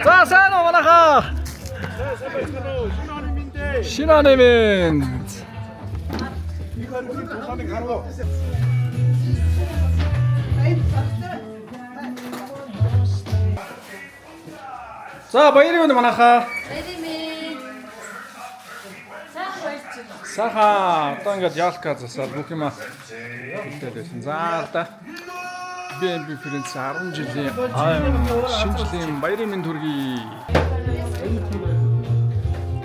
자, 사노 만나가. 신한해면. 자, 바이리면 만나가. Саха, танга ялка засаа бүх юм хэлсэн. За та би фрэнс 10 жилийн шинэ жилийн баярын мэнд хүргэе.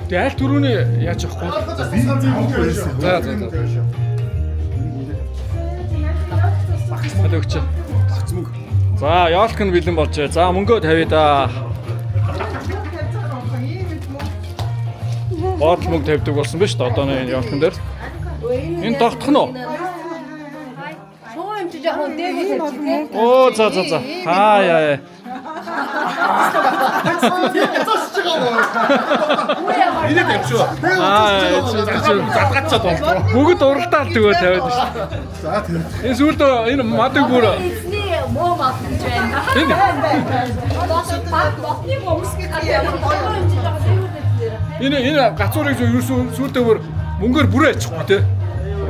Тэгэл түрүүний яаж явахгүй. За. Багцмаг өгч. За, ялк нь бэлэн болж. За, мөнгөө тавья да. Бот мөнгө тавьдаг болсон биз дээ одоо энэ ялкан дээр. Энэ тогтох нь уу? Шоо юм чи жоохон дээгүүр тавьчих тийм. Оо за. Яа. Ирээд явчих. Задгацаад байна. Бүгд уралдаал төгөө тавиад шүү. За тийм. Энэ сүлд энэ мадаг бүр Эцний муу мат гэж байна. Батны момсгийг хаяа. энэ гацуурыг ерөөсөө сүлдээ бүр мөнгөөр бүрээ ачихгүй те.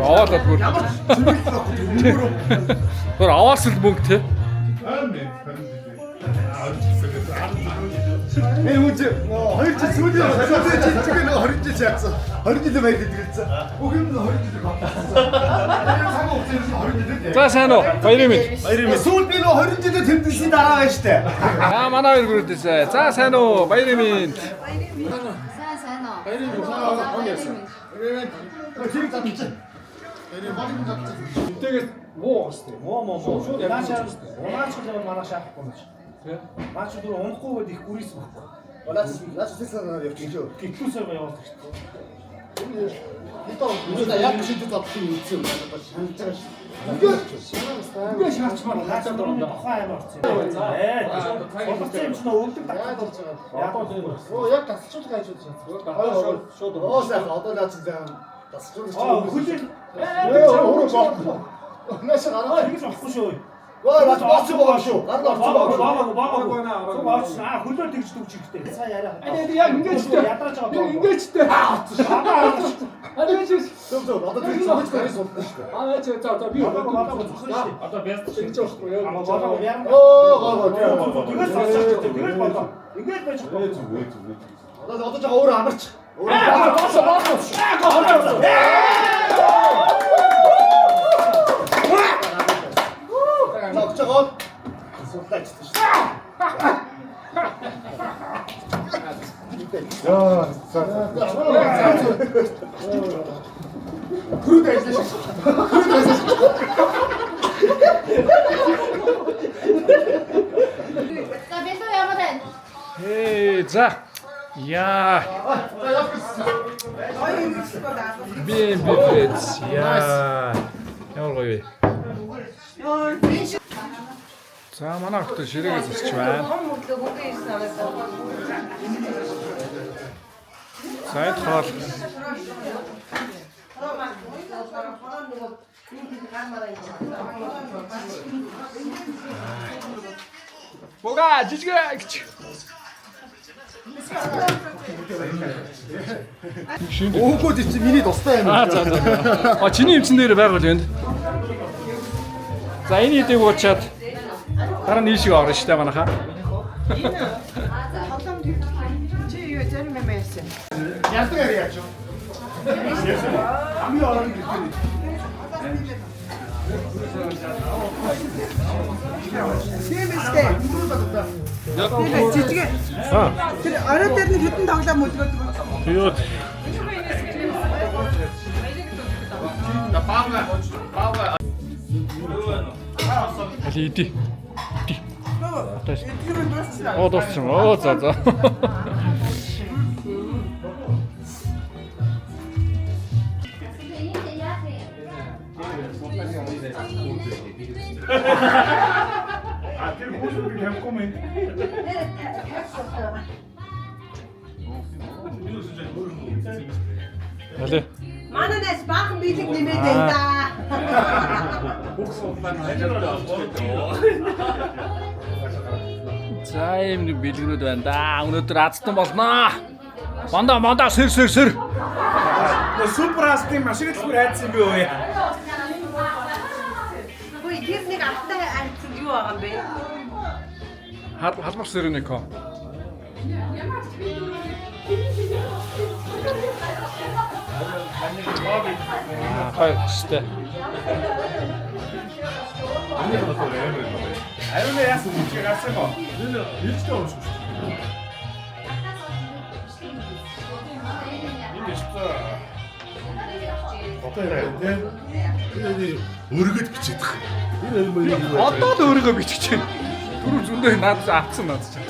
Аваалаад бүр. Бүр аваас л мөнгө те. Үгүй 2 жил сүүлийн 20 жил яатсан. 20 жил байдаг гэсэн. Бүх юм 20 жил багтсан. Цаг хугацаанд 20 жил. За сайн уу? Баярын мэнд. Сүүл би 20 жилээ тэмдэглэсэн дараа байна штэ. Манай хоёр гүрдээсэ. За сайн уу? Баярын мэнд. Сайн уу. Баярын мэнд. Тэр задчих. Энтэйгээ муу өстэй. Муу. Шууд Наашаа манай шахахгүй юм чи. Наач дөрөв унахгүйгээд их гүрийсэн байхгүй. Наач сэсээр явчих шүү. Гитлүүсээр явуулах шүү. Итаа яг шийдэж авчих юм үзсэн юм байна. Шаналж байгаа шүү. Ингээ шаарчмаар хаацаа дөрөв бахан аймаг орсон. Олгоцсон юм чи нөө өгдөг дахиад болж байгаа. Ядуу юм. Оо яг тасалчулах гэж бодсон. Шууд. Оо сайн одоо наач зам тасалчулах. Хүлээл. Өөрөө бохгүй. Наач гараа. Ингэж болохгүй шүү. Ваа наач боцсон байгаа шүү. Гараа орсон байгаа. Баагаа. Хүлээл тэгж дүүч ихтэй. Сайн яриа. Яг ингэж тэ. Ядарч байгаа. Ингэж тэ. Зөв. Одоо тэр зөвхөн гараа суулна шүү. За би Одоо бяст ингэж явахгүй яа. Баагаа яар. Оо. Тэгээс сонсож тэгээс болоо. Ингэж байж байгаа. Одоо жоо өөрөө амарч. Ногчгоо. Суулаач шүү. Яа, Хүрээд ажиллаж. За бэлдээ ямар байна? За. Яа. Бэт. Яа. Ямар гоё. За манай хот ширээгээ зусч байна. Сайд хоол. Бога жижиг. Өөхөө чи миний тустай юм. За. Чиний эмчэн дээр байгуул энд. За энэ хэдийг уучаад дараа нь ийшээ орно штэ манайхаа. Чи юу зарим юм яасан? Ястаг яриач юу? Ами орон гэдэг. Тиймээстэй. Жижиг. Тэр орой дээр нэг хэдэн тоглоом өдрөдөг. Йод. Али иди. Оо дууссан. Оо за. Тэр хүүхдүүд явахгүй мэн. Али. Манайс баахан биелэг нэмээд байна да. За ийм нэг бэлгэнүүд байна да. Өнөөдөр азтан болноо. Мондоо сэр. Супер астын машин дэлгүүр айдсан би өөе. Хөөе тэр нэг автаа айцсан юу байгаа юм бэ? Халмар сэрнэ ко. Хайртай. Ариун яасан юм чи гасан гоо. Нэлээд орж шүү. Өргөд бичээд тах. Одоо л өөрийгөө бичих чинь. Түрүү зөндөө надад авцсан надад чинь.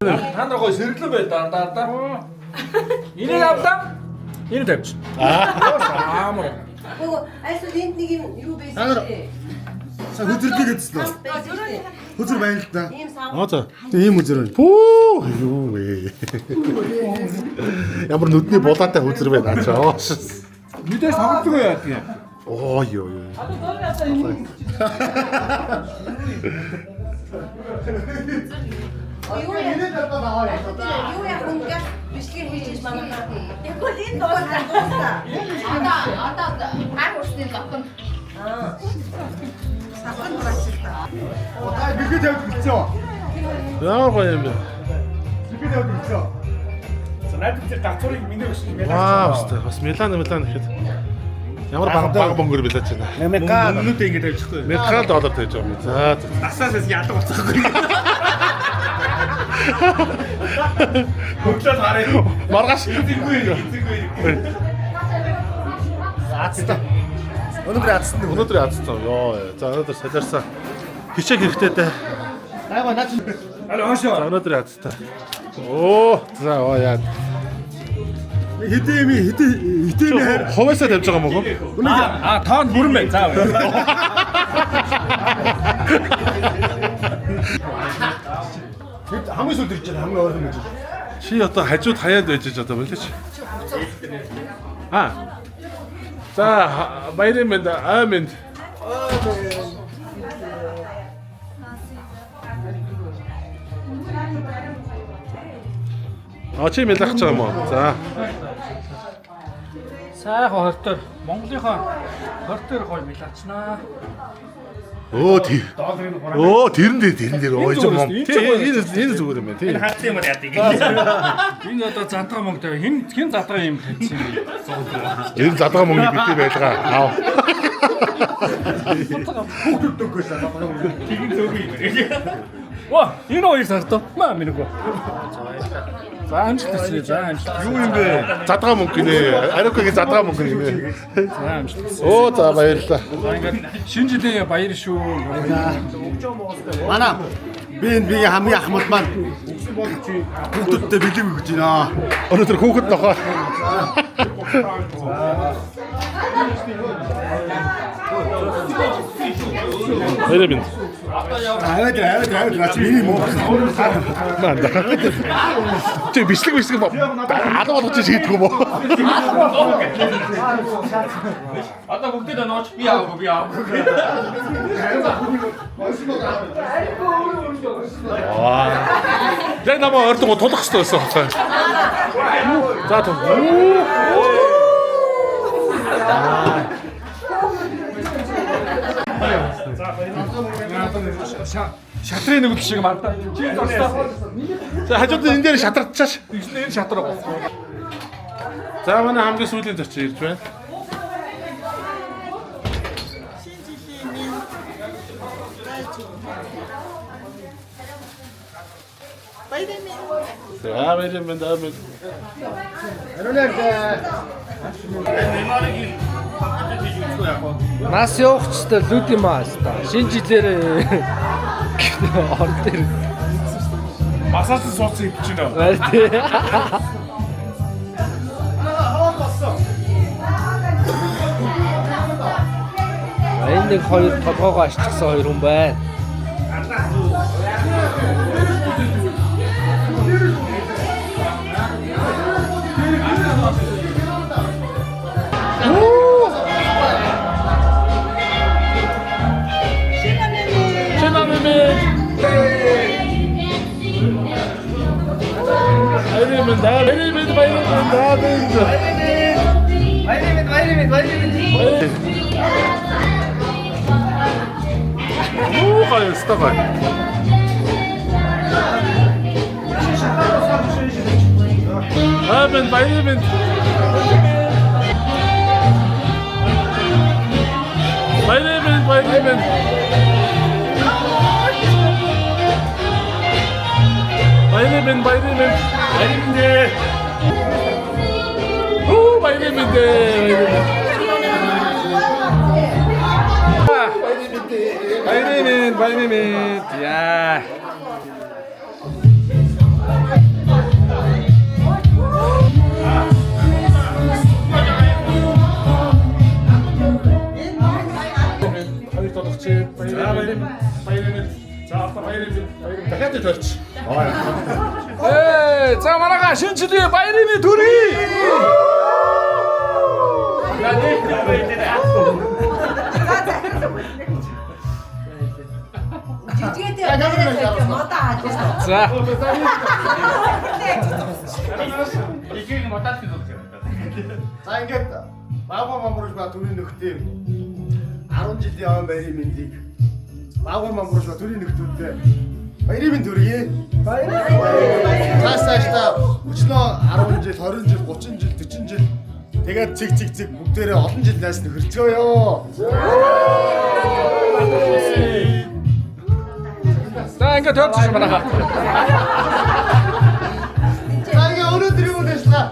Та нар гой сэргэлэн бай даа. Энийг авлаа. Энэ тавьчих. Амар. Оо айсуу энд нэг юм юу байсан чи? Са хөдөлгөе гэдсэн үү? Хөдөр байна л да. Ийм сав. Аа за. Ийм үзэр байна. Пүү юу вэ? Ямар нүдний булаатай хөдөр байна аа. Мэдээ сонгохгүй яа тийм. Оо ёо. Юу яах вэ? Бичлэг хийж манайхаа. Яг л энэ дуусаа. Одоо гар урсны зохион. Савхан дуусаа. Та бигэ тавьж бичээ. Яа гоё юм бэ? Бигэ тавьж бичээ. За надад тэр гацуурыг миний өшөж мэлээ. Вау, бас Милан гэхэд ямар баг бөнгөр билээч байна. Өмнөд ингэ тавьчихгүй. $1000 тавьж байгаа юм. За. Насаас ялга болцоогүй. Хөглөөд харъя. Маргааш Эцэггүй. Аацтай. Өнөөдөр яацсан. Йоо. За өнөөдөр солиорсон. Хичээх хэрэгтэй дээ. Айгаа наач. Аль хоошоо. За өнөөдөр яацтай. Оо, за яа. Хэдийн хайр. Ховоосоо тавьж байгаа юм уу? Тоон бүрэн бай. За. Хамгийн сүүлд ирж байгаа хамгийн ойрхон гэж. Чи одоо хажууд хаяад байж одоо болооч. За баярын мэнд аминд. Чи мэлэх гэж байгаа юм уу? За. Сайхан хортоор Монголынхаа хортоор гоё мэлачнаа. Оо тэрэн дээр ой юм. Энэ зүгээр юм байна. Тийм. Хатсан юм яа тийг. Энэ одоо задгаа мөнгө тавь. Хин задгаа юм тавьсан юм. Энэ задгаа мөнгөний битээ байлгаа. Аав. Тигин зөөгүй. Ва, энэ хоёр сартаа. Маа минийгөө. За амжилттай. Юу юм бэ? Задгаа мөнгө гинэ. Ариукагийн задгаа мөнгө гинэ. За амжилттай. Оо за баярлалаа. За ингээд шинэ жилийн баяр шүү. Манай би энэ биеийн хамгийн ахмад маань хүүхдүүдтэй бэлэг өгч байна. Өнөөдөр хүүхэд нохоо. Баярын. Аваад наач миний мөнгө. Манда. Чи бичлэг алга болгож шийдэх юм уу? Одоо бүгдээ нооч би аваагүй. Яг намаа ордон тулах хэрэгтэй байсан хаа. За тул. Шатрын нэг шиг мартаа. Чи зогсоо. За хажууд энэ дээр шатарчааш. Энэ шатар гоо. За манай хамгийн сүүлийн зочин ирж байна. За баярын мэнд амин. Нас явахчтай лүд юм аа та. Шинэ жилээр орд дээр. Масаас сууцсан юм чинь нөө. Баяр тий. Энэ нэг хоёр толгоогоо ашигласан хоёр хүн байна. Оо 오, 가요, 스타 가요. 아멘, 바이멘. 바이멘, 바이멘. 바이멘, 바이멘. 바이멘. 오, 바이멘. 바이네민. 야. 에, 자 말아가 신치드의 바이네민 둘이. 자. За ингээд баагаа мамруулж ба төрийн нөхдөд 10 жилийн өмнө баярын мэндийг баагаа мамруулж ба төрийн нөхдөдөө баярын мэнд төргий. Цаашдаа өчнөө 10 жил, 20 жил, 30 жил, 40 жил тэгээд цэг бүгдээрээ олон жил найс нөхөрцгөөё. 자, ингээд төвчж байна. За ингээд өнөөдөр юу нэслээ?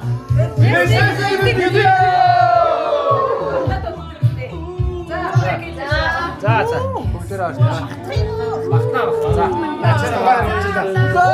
За. Бүгдээрээ авчихна. За.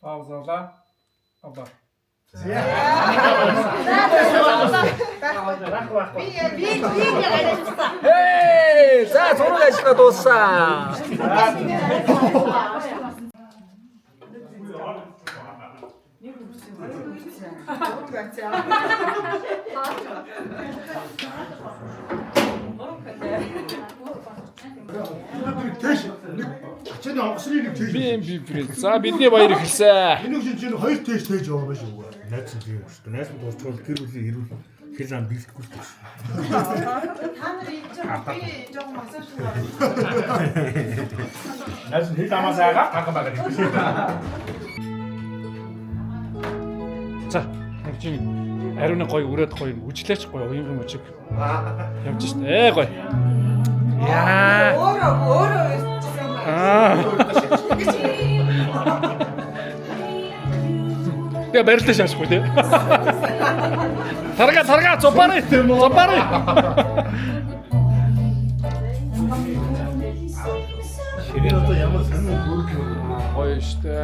Pauzada. Oba. Эй, за зураг ажиллагаа дууссан. Тэш чаны онгоцны нэг тэш. BNB Print. За бидний баяр эхэлсэн. Энэ чинь хоёр тэш тээж яваа байж юу. Найз нь тийм шүү дээ. Найз нь дуусчихвал гэр бүлийн эрүүл хэл зам бэлтгэхгүй шүү дээ. Та нар ийж байгаа би жоохон масаж хийх. Найз нь хэл амаас айгаа ганган байгаа юм шүү дээ. За, яг чинь ариуны гоё өрөөд гоё үжлээч гоё уянган мужиг. Явж штэ. Гоё. Яа. Өөрөө Я барилдаа шаашгүй тий. Тарга зопары. Ширээ одоо ямар сонир бүрг юм. Гоё штэ.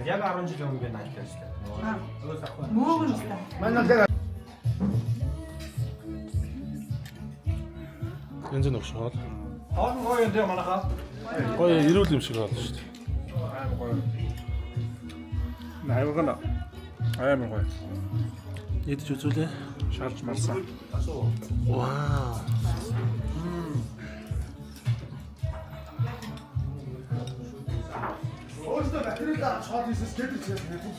Яг 10 жил өмнө би наадтай шүү дээ. мөөгөн шүү дээ. Манай яг Янз нь өгшөөл. Хоол гоё юм дээ манайхаа. Гоё эрүүл юм шиг байна шүү дээ. Найвгана. Аймаг гоё. Ядч үзүүлээ. Шарж марсан. Вау. өөртөө материалаар шууд хийсэс гэдэг чинь нэг юм.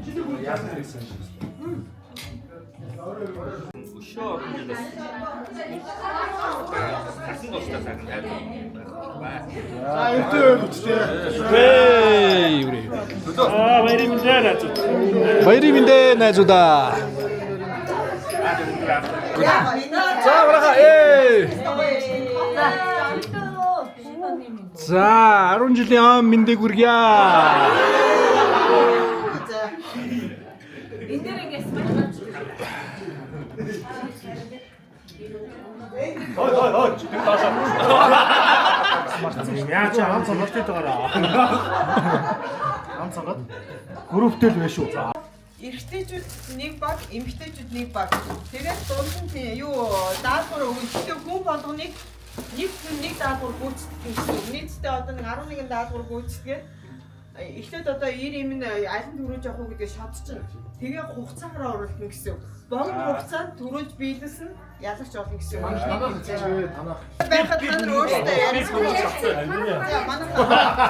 Чиний бүр яасан гэсэн шиг. Өшөө орон жилээс. Тасан гостой сайхан тайлбар. За эртөө үчтэй. Еврей. баярын мэндэ найзууд. Баярын мэндэ найзуудаа. За браха За 10 жилийн он мэндийг хүргье. Яа чи ам цогтой байгаараа. Ам цогод групптэй л байна шүү. Эрэгтэйчүүд нэг баг, эмэгтэйчүүд нэг баг. Тэгээд дунд нь юу даалгавар өгөн. Тэгэхээр хүн болгоныг нэг даалгавар гүйцэтгэх гэсэн. Нийтдээ одоо нэг 11 даалгавар гүйцэтгээд эхлээд одоо 90 юм аль нь төрөөж явах уу гэдгийг шатчихна. Тэгээ хугацаагаар оруулна гэсэн. Богино хугацаанд төрөөж биелсэн ялагч болно гэсэн. Байхад маань өөртөө ярьсан.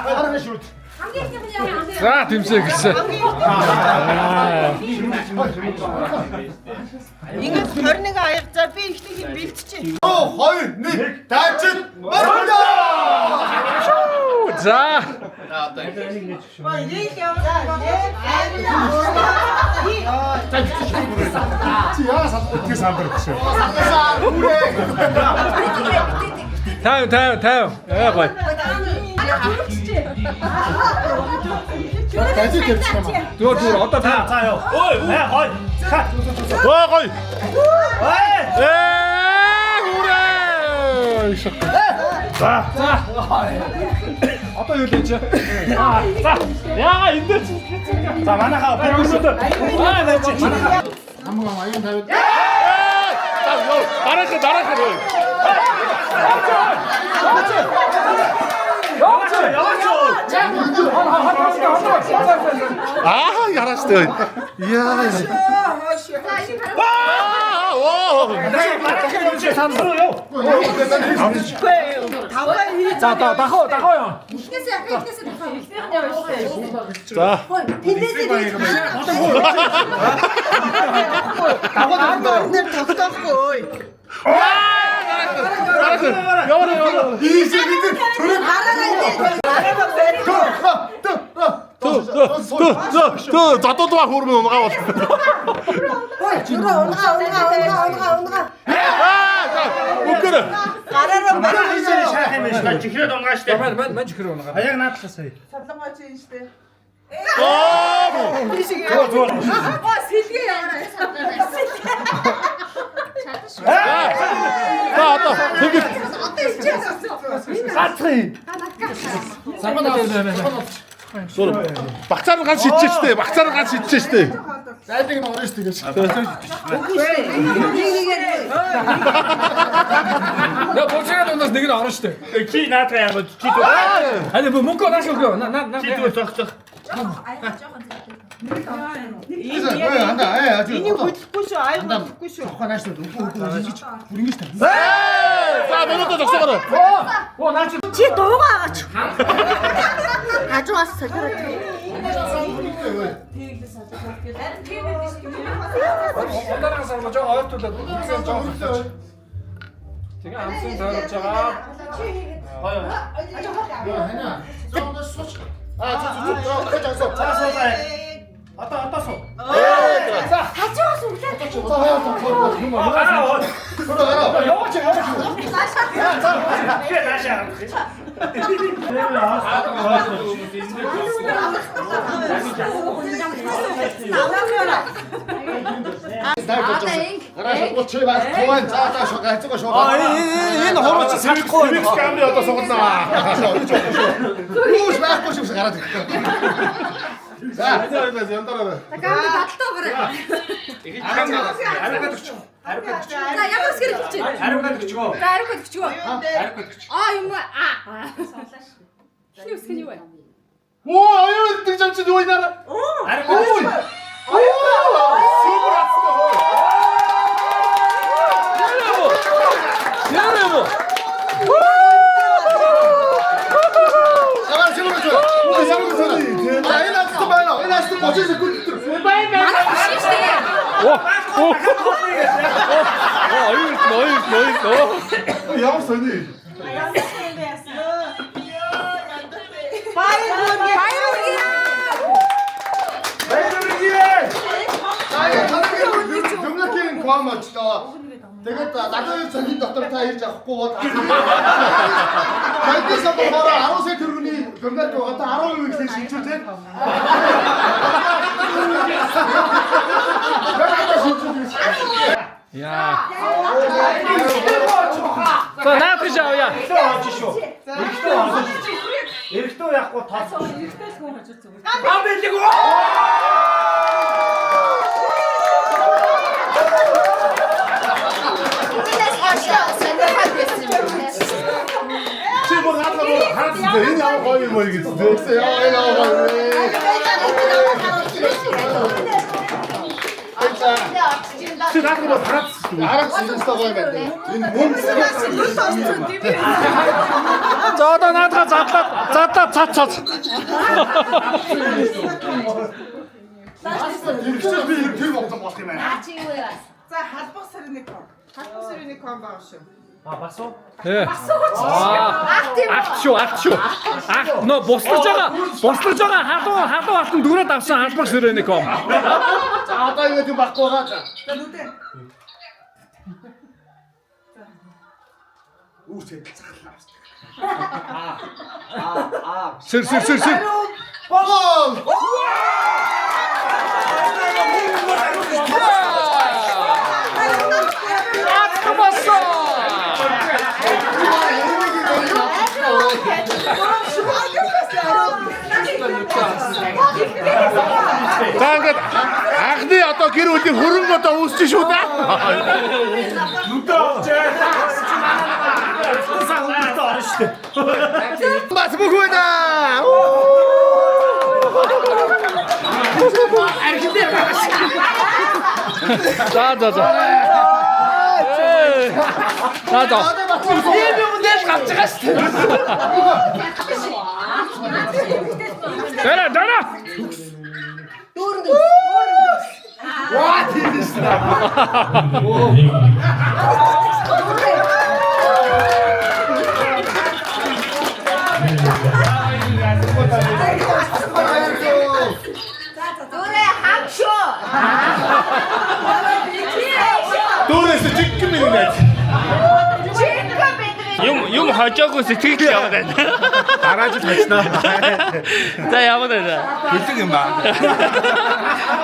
За манай шүүд. За тэмцээ гэсэн. Ингээд 21 аяг за би ихнийг бэлтчихье. 2 1 таачид. За Чи яа салбарт самбар гэсэн. Тав. Яа бай. Таачид ярьчих юм аа. Дүүр одоо та. За ёо. Ой, гой. Оо гоё. Хүрээ. За. Одоо юу л энэ? За. Яа энэ ч. За манайхаа бүгдөө. Наа чи. Хамгаа аян тавид. За ёо. Дараах. Аа ярастай. Яа. За дахаа юу? За. Нэр тогтоохгүй. Задуудаа хөрмөн унгаа бол. Унгаа. Үгээр. Гараараа барих шахах юм шиг чихрээд унгаа штэ. Мань чихэр унага. Аяг наадлаас сая. садлангой чинь штэ. Сэлгээ яваарай. За одоо тэгвэл багцаар ганц шидчихэж штэ. Зайлыг нь орно шүү дээ. Наа бочраад унаас нэг нь орно штэ. Чи наадгаа яг чи дүү. Хань мөнгө нааш өгөө. Наа. Чи дүү зогсох. Энийг хөдлөхгүй шүү, аяг хөдлөхгүй шүү. Ханаач шүү. Бүрингэж та. За өнөөдөр зогсоогоорой. Чи дуугаач. Хажуугаас солиороо. Удаанаас авч байгаа ойртуулаад үзэн жоох. Тэгээ амсын тойрож байгаа. Одоо суу. Хажуугаас үлээ. Яваач. Энэ хорооч салахгүй байна. Скамны одоо сугалнаа. Юус байхгүй шүү гараад ирэх. За яндараа. Такааны батлаа барай. За ямар скэр гэж чинь. Хариугаад өгчгөө. За хариугаад өгчгөө. Юм аа. Сонлааш. Хин үсгэн юу вэ? Оо аюу гэдэг юм чи юу инаа. Ямар сони. Яасан бэ яасан. гомочлоо. Тэгээд надад цагийн дотор та ирж авахгүй бол Байдээс болохоор 10 сая төгрөгийн гомдол байгаа та 10% ихтэй шилжүүлээ. Яа. За наад гэж авъя. Эрэхтөө яахгүй тооц. Ихтэй л хүн хажууд зүгээр. Аа бэлэг. Энэс хашаа сонирхол байсан юм байна. Чи бүр хаадаг энэ яа гоё юм бол гэж тэгсэн. Яа энэ гоё. Чи наадах бол хараад систем гоё байна. Энэ мөн За одоо наадгаа задлаа цац. Иргэжл би тэр бодлоо болох юм байна. Чи юу яа? За халбах сарын 1 ком. Халбах сарын 1 ком байгаа шүү. Аа бас уу? Акт шүү. Акт нөө буслаж байгаа халуун алтан дөрөд авсан халбах сэрэнэ ком. За одоо ингэ тийм баггүй байгаа. За нүдэ. Үүсээ цаглаа. Сэр. Богол. За ингээд анхны одоо гэр бүлийн хөрөнгө одоо үүсэж шүү да. Нүдэ авчаа. Саа хүмүүст орно шүү дээ. Бас бүгөөдөө. За. Дара. What is that? Дөрэ хагшоо. Дөрөөс чиг юм байна. Юм хожоогүй сэтгэл яваад байна. Гарааж хачнаа. За яваад байна. Хэлэг юм ба.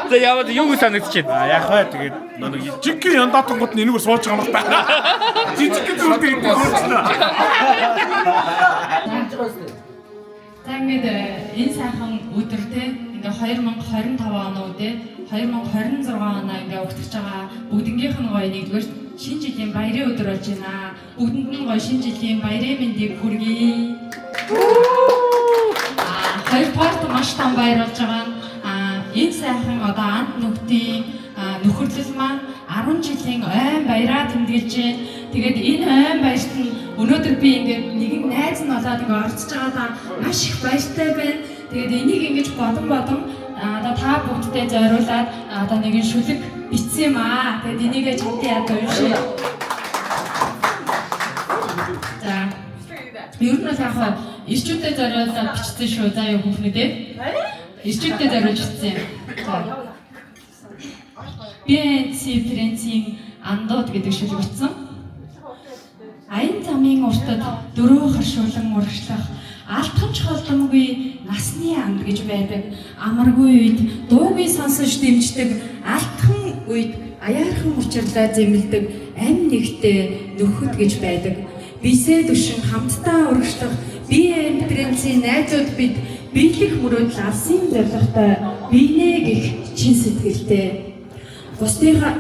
За яваад юу санагдчихэв. Яг бай тэгээд нэг жиггийн яндатангууд нь энэгээр сууж байгаа юм байна. Жижиг зүйлтэй ингэ өөрчлөө. За ингээд энэ сайхан өдөр те ингээ 2025 оны үдээ 2026 оноо ингээ өгтөж байгаа бүгднгийнх нь гоё нэгдүгээр шинэ жилийн баярын өдөр болж байна. Бүгдэнд нь гоё шинэ жилийн баярын мэндийг хүргэе. Хоёрдугаарт маш том баяр болж байгаа. Энэ сайхан одоо анх нөхдийн нөхөрлөл маань 10 жилийн ойн баяраа тэмдэглэж байна. Тэгээд энэ ойн баярт нь өнөөдөр би ингээд нэгэн найз нь болоод ингээд орцож байгаадаа маш их баяртай байна. Тэгээд энийг ингэж бодон одоо та бүгдтэй зориулаад одоо нэгэн шүлэг бичсэн юм аа. Тэгээд энийгээ чамтай ядаа уншия. За. Ер нь яг ирчүүдэд зориулаад бичсэн шүү. За юу хүүхнүүдээ. Ирчүүдэд зориулж бичсэн. За. BNC Фрэнсийн андууд гэдэг шүлэг бичсэн. Аян замын уртад дөрөв харшуулан урагшлах алтхан холдомгүй насны анд гэж байдаг. Амаргүй үед дуугүй сонсож дэмждэг, алтхан үед аяархан учирлаа зэмлдэг амь нэгтэй нөхөд гэж байдаг. Бисээ дүшин хамтдаа урагшлах BN Фрэнсийн найзууд бид биелэх мөрөөдөл алсын зорилготой бинэ гэх чин сэтгэлтэй. Бусдынхаа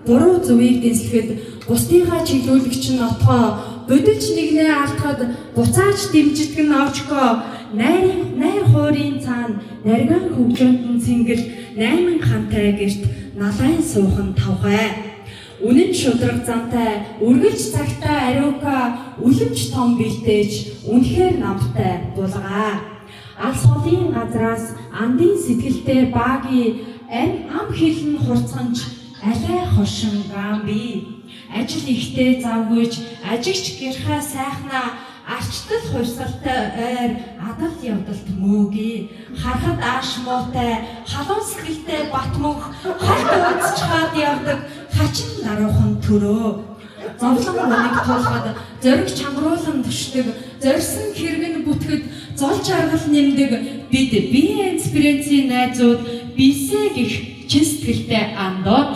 буруу зүвийг дэнслэхэд бусдынхаа чиглүүлэгч нь отгоо, бодолч нэгнээ алдахад буцааж дэмждэг нь овчгоо, найр хуурын цаана нарган хөгжөөнд нь цэнгэл 8 хантай гэрт налайн суухан тавхай. Үнэн шудраг зантай, үргэлж цагтай ариука, үлэмж том бэлтээж, үнэхээр намтай булгаа. Алс холын газраас андын сэтгэлтэй баги ам хилэн хурцганч алай хошин гамби. Ажил ихтэй завгүйж, ажигч гэрхаа сайхнаа арчтал хувьсгалтай ойр адал явдалт мөөгийн харахад ааш муутай халуун сэтгэлтэй бат мөнх хальт өөцчхаад явдаг хачин даруухан төрөө зовлон хүнийг тулгад зориг чамруулан төшдөг зорьсон хэрэгэн бүтгэд зол жаргал нэмдэг бид бие инспирацийн найзууд бисээ гих чин сэтгэлтэй андууд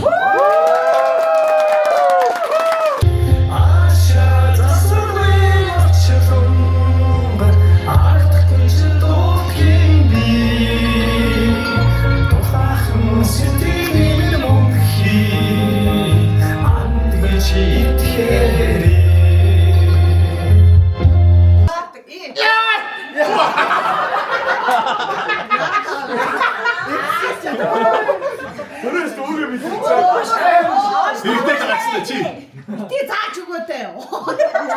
Ти зааж өгөөтэй.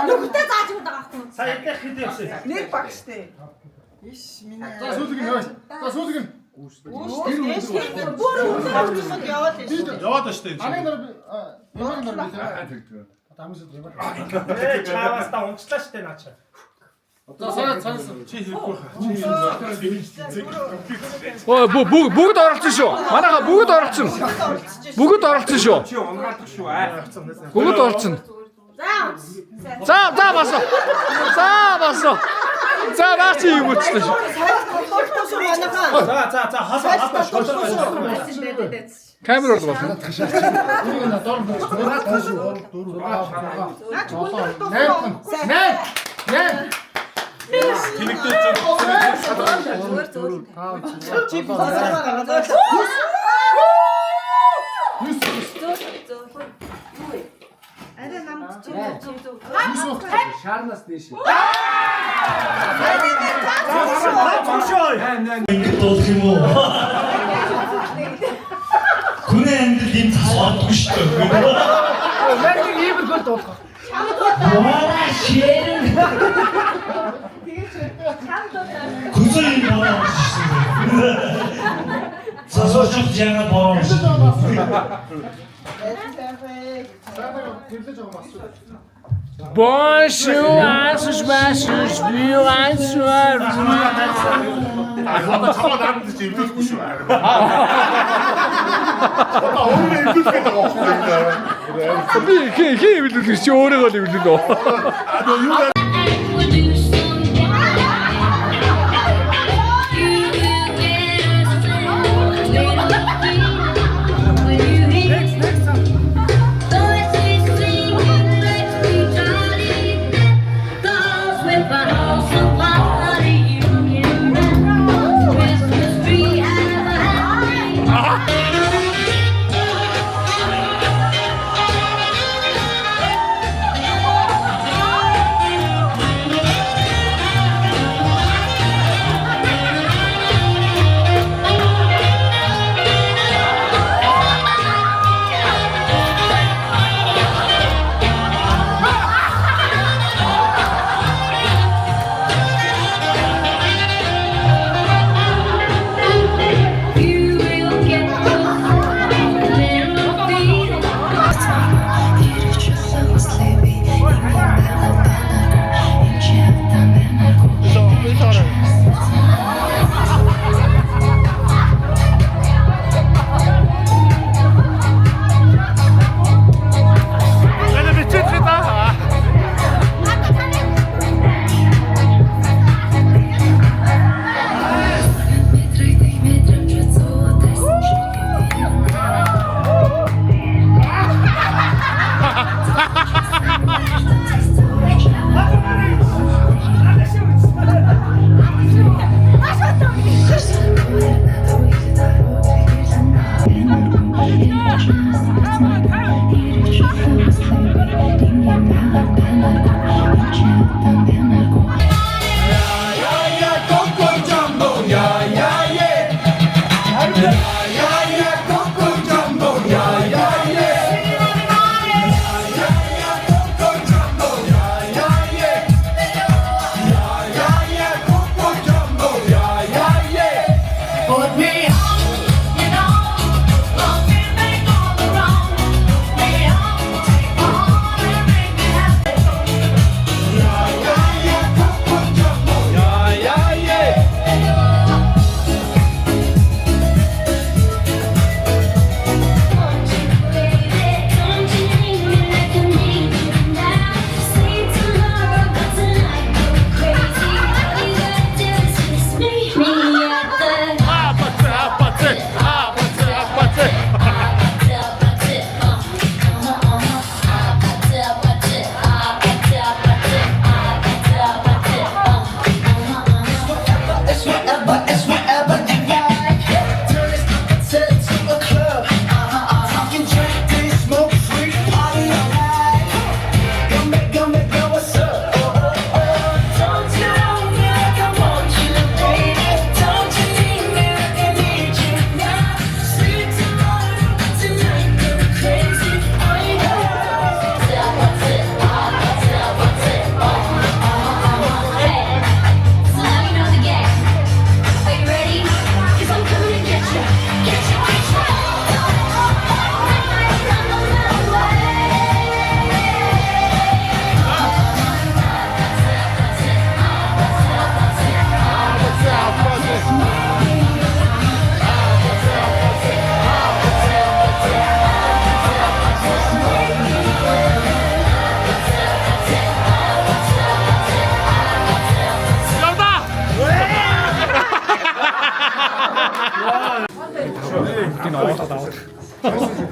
Нүгтэй зааж өгöd байгаа хгүй. Сая яг хэд явсан? Нэг багштай. Иш миний. За сүүлэг нь. За сүүлэг нь. Бүр өнөөдөр яваад байна. Яваад ба штэ. Анаа нар Тамсад ямар. Чааваас та унцлаа штэ наача. За цаас Чи хэрэггүй хаа. Бүгд оролцсон шүү. Манайха бүгд оролцсон. Бүгд оролцсон шүү. Чи унгаадах шүү аа. Бүгд оролцсон. За басо. За наач юм үстэй шүү. За хасаа шоолоо. Камер бол болно. Шаарнаас дээш. Ингээд болох юм уу? Күнээ амьдрал юм цаадгүй шүү дээ. Мэрэг ийм л болох. Вара ширэн. Күзэн бороо шүү. Засож яга бороо шүү. Bonjour, assos, viu, assos. Одоо чамд амд чи эвлэхгүй шүү. Одоо өөрөө эвлэх гэдэг байгаа. Би хин эвлүүлэх чи өөрөө л эвлүүлнэ. Одоо юу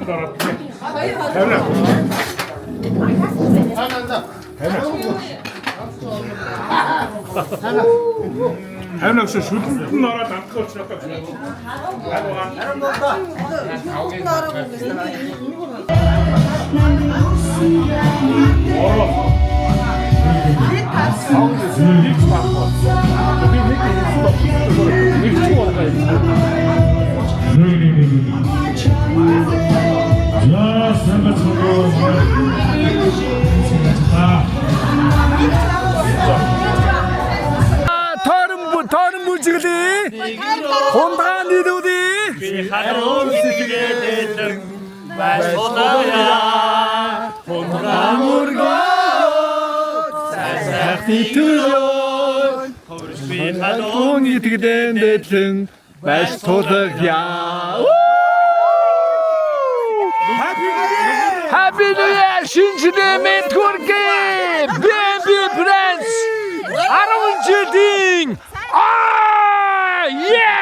шүлтэнд ороод. Хавнаг шүлтэнд нь ороод амтгуулж надад. Торн бүжиглээ. Хундаан нийлүүлээ. Би харуун сэтгэлээр баярлалаа. Хундаан мөргөө сайсахти төлөө. Би харуун итгэдэн дэтлэн баярлалаа. Happy New Year! Шинжлэх мэд хүргэе! Baby Prince! 10 жилийн yeah!